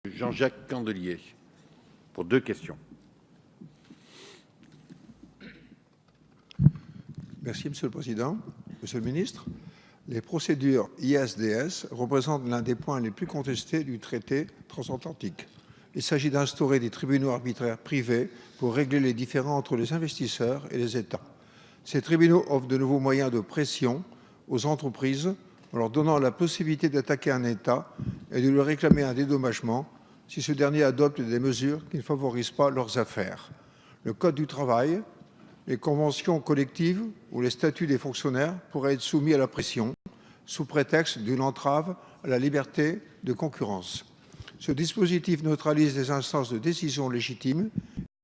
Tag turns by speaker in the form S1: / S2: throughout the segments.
S1: Jean-Jacques Candelier, pour 2 questions.
S2: Merci, Monsieur le Président. Monsieur le Ministre, les procédures ISDS représentent l'un des points les plus contestés du traité transatlantique. Il s'agit d'instaurer des tribunaux arbitraires privés pour régler les différends entre les investisseurs et les États. Ces tribunaux offrent de nouveaux moyens de pression aux entreprises en leur donnant la possibilité d'attaquer un État et de lui réclamer un dédommagement si ce dernier adopte des mesures qui ne favorisent pas leurs affaires. Le Code du travail, les conventions collectives ou les statuts des fonctionnaires pourraient être soumis à la pression sous prétexte d'une entrave à la liberté de concurrence. Ce dispositif neutralise les instances de décision légitimes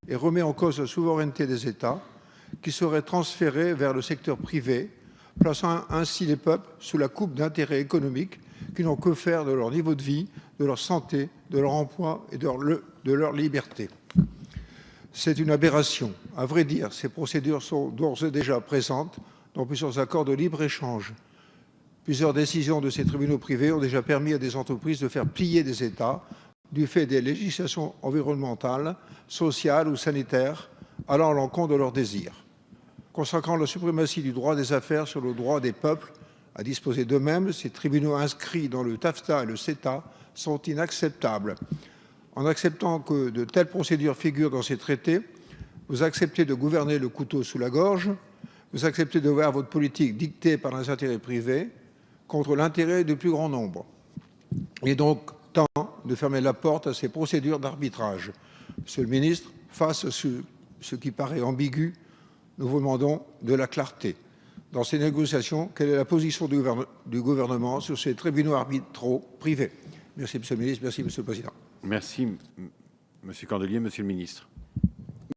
S2: et remet en cause la souveraineté des États qui seraient transférés vers le secteur privé, plaçant ainsi les peuples sous la coupe d'intérêts économiques qui n'ont que faire de leur niveau de vie, de leur santé, de leur emploi et de leur liberté. C'est une aberration. À vrai dire, ces procédures sont d'ores et déjà présentes dans plusieurs accords de libre-échange. Plusieurs décisions de ces tribunaux privés ont déjà permis à des entreprises de faire plier des États du fait des législations environnementales, sociales ou sanitaires allant à l'encontre de leurs désirs. Consacrant la suprématie du droit des affaires sur le droit des peuples à disposer d'eux-mêmes, ces tribunaux inscrits dans le TAFTA et le CETA sont inacceptables. En acceptant que de telles procédures figurent dans ces traités, vous acceptez de gouverner le couteau sous la gorge, vous acceptez de voir votre politique dictée par les intérêts privés contre l'intérêt du plus grand nombre. Il est donc temps de fermer la porte à ces procédures d'arbitrage. Monsieur le ministre, face à ce qui paraît ambigu, nous vous demandons de la clarté. Dans ces négociations, quelle est la position du gouvernement sur ces tribunaux arbitraux privés? Merci, Monsieur le ministre. Merci, Monsieur le Président.
S1: Merci, Monsieur Candelier. Monsieur le ministre.